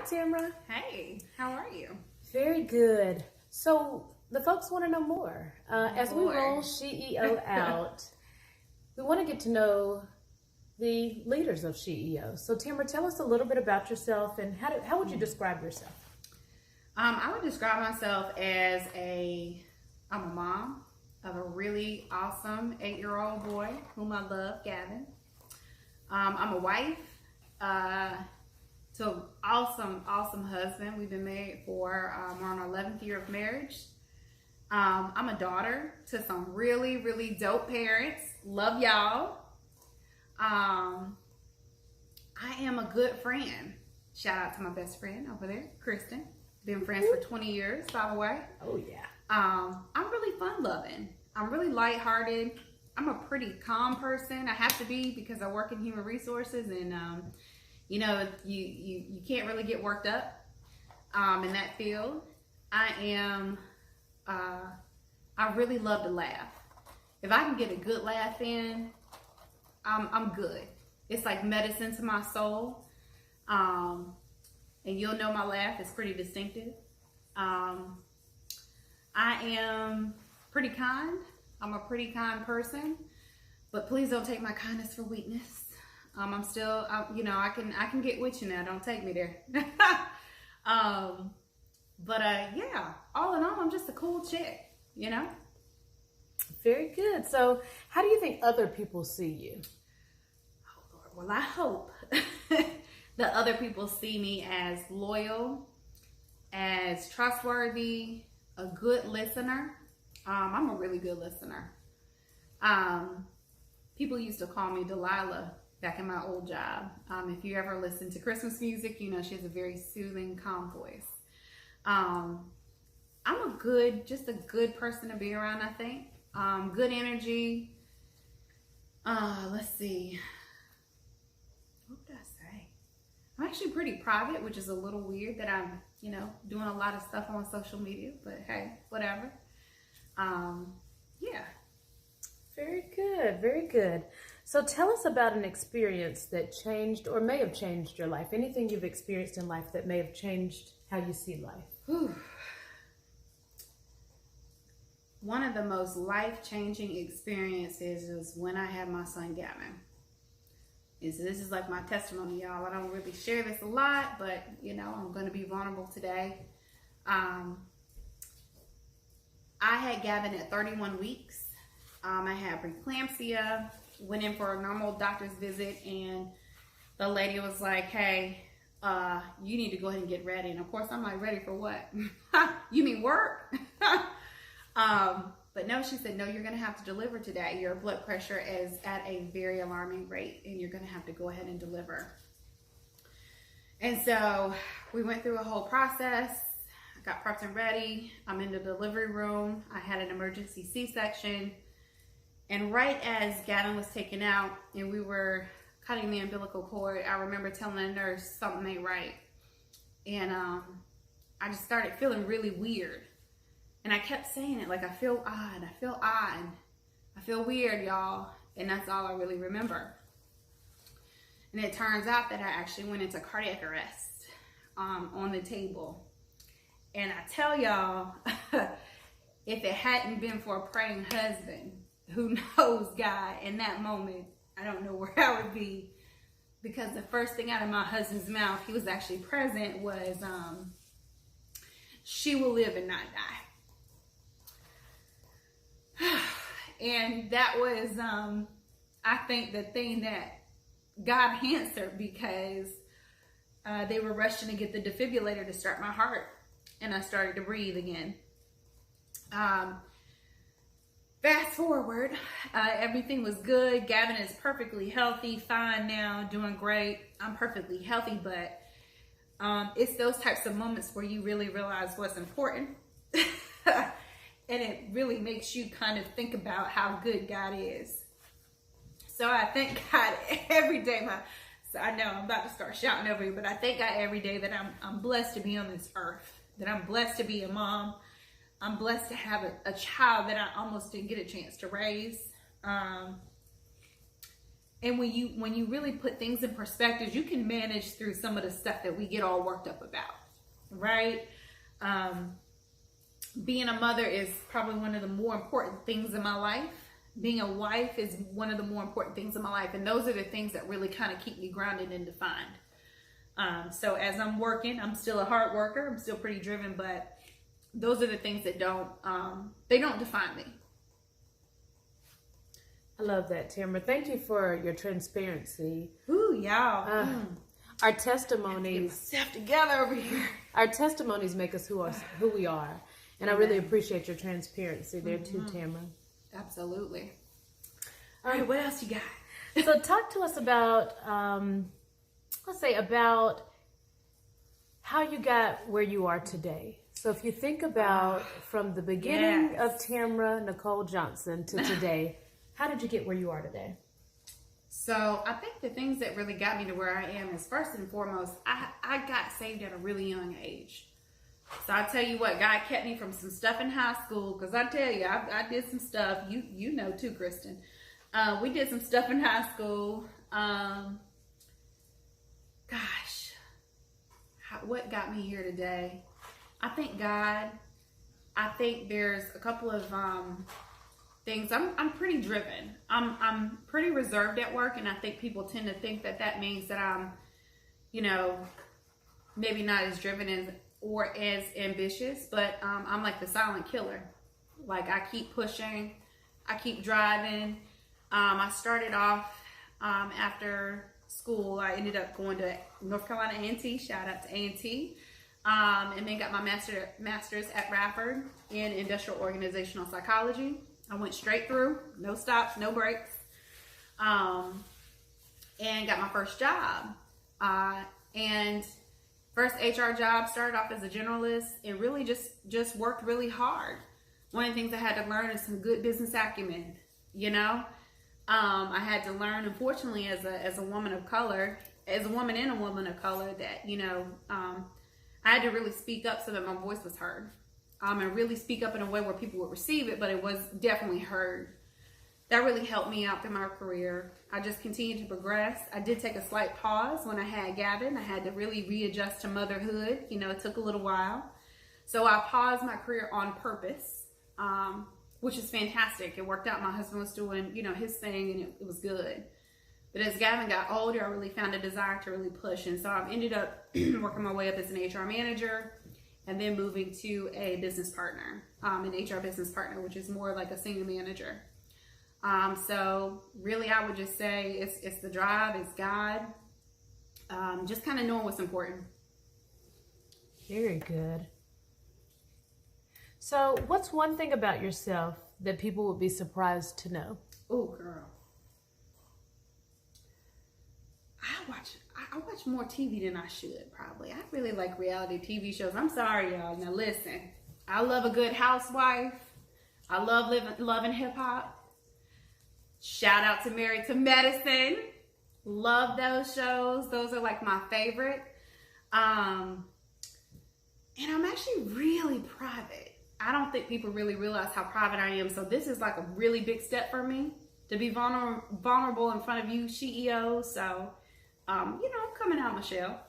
Tamara. Hey, how are you? Very good. So the folks want to know more. As we roll SheEO out, we want to get to know the leaders of SheEO. So Tamara, tell us a little bit about yourself and how would you describe yourself? I would describe myself as I'm a mom of a really awesome 8-year-old boy whom I love, Gavin. I'm a wife to an awesome husband. We've been married for, we're on our 11th year of marriage. I'm a daughter to some really dope parents. Love y'all. I am a good friend. Shout out to my best friend over there, Kristen. Been friends for 20 years, by the way. Oh, yeah. I'm really fun-loving. I'm really lighthearted. I'm a pretty calm person. I have to be because I work in human resources, and you know, you can't really get worked up in that field. I really love to laugh. If I can get a good laugh in, I'm good. It's like medicine to my soul. And you'll know my laugh is pretty distinctive. I am pretty kind. I'm a pretty kind person, but please don't take my kindness for weakness. I'm still, you know, I can get with you now. Don't take me there. Yeah, all in all, I'm just a cool chick, you know? Very good. So how do you think other people see you? Oh, Lord. Well, I hope that other people see me as loyal, as trustworthy, a good listener. I'm a really good listener. People used to call me Delilah back in my old job. If you ever listen to Christmas music, you know she has a very soothing, calm voice. I'm just a good person to be around, I think. Good energy. Let's see. What did I say? I'm actually pretty private, which is a little weird that I'm, you know, doing a lot of stuff on social media, but hey, whatever. Yeah. Very good, very good. So tell us about an experience that changed or may have changed your life. Anything you've experienced in life that may have changed how you see life. Whew. One of the most life-changing experiences is when I had my son Gavin. And so this is like my testimony, y'all. I don't really share this a lot, but you know, I'm going to be vulnerable today. I had Gavin at 31 weeks. I had preeclampsia, went in for a normal doctor's visit, and the lady was like, hey, you need to go ahead and get ready. And of course, I'm like, ready for what? You mean work? But no, she said, no, you're going to have to deliver today. Your blood pressure is at a very alarming rate, and you're going to have to go ahead and deliver. And so we went through a whole process. I got prepped and ready. I'm in the delivery room. I had an emergency C-section. And right as Gavin was taken out and we were cutting the umbilical cord, I remember telling the nurse something ain't right. And I just started feeling really weird. And I kept saying it like, I feel odd, I feel odd. I feel weird, y'all. And that's all I really remember. And it turns out that I actually went into cardiac arrest on the table. And I tell y'all, if it hadn't been for a praying husband who knows God in that moment, I don't know where I would be. Because the first thing out of my husband's mouth, he was actually present, was, she will live and not die. And that was, I think, the thing that God answered, because they were rushing to get the defibrillator to start my heart. And I started to breathe again. Fast forward, everything was good. Gavin is perfectly healthy, fine now, doing great. I'm perfectly healthy, but it's those types of moments where you really realize what's important. And it really makes you kind of think about how good God is. So I thank God every day. So I know I'm about to start shouting over you, but I thank God every day that I'm blessed to be on this earth, that I'm blessed to be a mom. I'm blessed to have a child that I almost didn't get a chance to raise. And when you really put things in perspective, you can manage through some of the stuff that we get all worked up about, right? Being a mother is probably one of the more important things in my life. Being a wife is one of the more important things in my life. And those are the things that really kind of keep me grounded and defined. So as I'm working, I'm still a hard worker. I'm still pretty driven, but those are the things that they don't define me. I love that, Tamara. Thank you for your transparency. Ooh, y'all. Our testimonies. Get myself together over here. Our testimonies make us who we are. And I really appreciate your transparency there too, Tamara. Absolutely. All right, what else you got? So talk to us about, about how you got where you are today. So if you think about from the beginning of Tamara Nicole Johnson to today, how did you get where you are today? So I think the things that really got me to where I am is, first and foremost, I got saved at a really young age. So I tell you what, God kept me from some stuff in high school, because I tell you, I did some stuff. You know too, Kristen. We did some stuff in high school. What got me here today? I thank God. I think there's a couple of things. I'm pretty driven. I'm pretty reserved at work, and I think people tend to think that means that I'm, maybe not as driven or as ambitious, but I'm like the silent killer. Like, I keep pushing, I keep driving. I started off after school. I ended up going to North Carolina A&T. Shout out to A&T. And then got my master's at Radford in industrial organizational psychology. I went straight through, no stops, no breaks, and got my first job. And first HR job, started off as a generalist and really just worked really hard. One of the things I had to learn is some good business acumen, I had to learn, unfortunately, as a woman of color, as a woman and a woman of color, that, I had to really speak up so that my voice was heard. And really speak up in a way where people would receive it, but it was definitely heard. That really helped me out through my career. I just continued to progress. I did take a slight pause when I had Gavin. I had to really readjust to motherhood. It took a little while. So I paused my career on purpose, which is fantastic. It worked out. My husband was doing, his thing, and it was good. But as Gavin got older, I really found a desire to really push. And so I've ended up working my way up as an HR manager, and then moving to a business partner, an HR business partner, which is more like a senior manager. So really, I would just say it's the drive, it's God, just kind of knowing what's important. Very good. So what's one thing about yourself that people would be surprised to know? Oh, girl. I watch more TV than I should, probably. I really like reality TV shows. I'm sorry, y'all. Now listen, I love a good housewife. I love loving hip hop. Shout out to Married to Medicine. Love those shows. Those are like my favorite. And I'm actually really private. I don't think people really realize how private I am. So this is like a really big step for me to be vulnerable in front of you, CEO. So, I'm coming out my shell.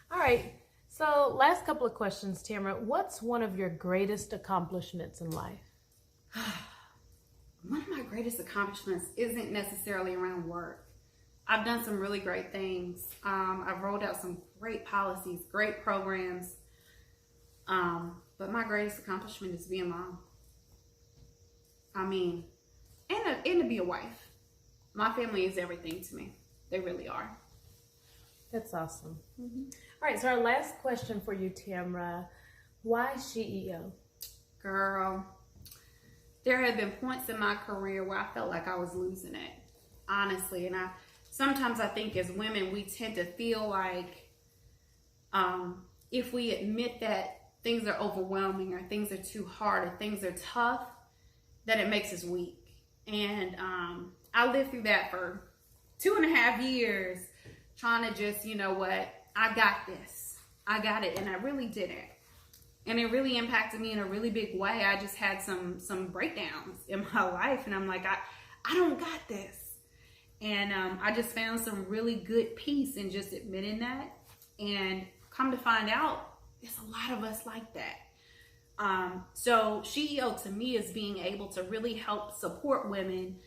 All right. So last couple of questions, Tamara. What's one of your greatest accomplishments in life? One of my greatest accomplishments isn't necessarily around work. I've done some really great things. I've rolled out some great policies, great programs. But my greatest accomplishment is being a mom. And to be a wife. My family is everything to me. They really are. That's awesome. Mm-hmm. All right, so our last question for you, Tamara. Why CEO? Girl, there have been points in my career where I felt like I was losing it, honestly. And sometimes I think as women, we tend to feel like if we admit that things are overwhelming or things are too hard or things are tough, that it makes us weak. And I lived through that for 2.5 years, trying to just, I got this. I got it. And I really didn't. And it really impacted me in a really big way. I just had some breakdowns in my life. And I'm like, I don't got this. And I just found some really good peace in just admitting that. And come to find out, there's a lot of us like that. So SheEO to me is being able to really help support women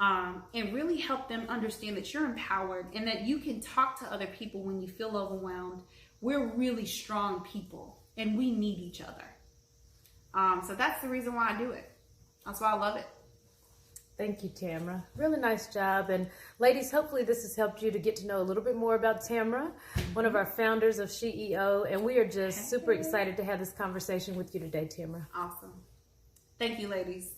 and really help them understand that you're empowered and that you can talk to other people when you feel overwhelmed. We're really strong people and we need each other. So that's the reason why I do it. That's why I love it. Thank you, Tamara. Really nice job. And ladies, hopefully this has helped you to get to know a little bit more about Tamara, one of our founders of SheEO. And we are just super excited to have this conversation with you today, Tamara. Awesome. Thank you, ladies.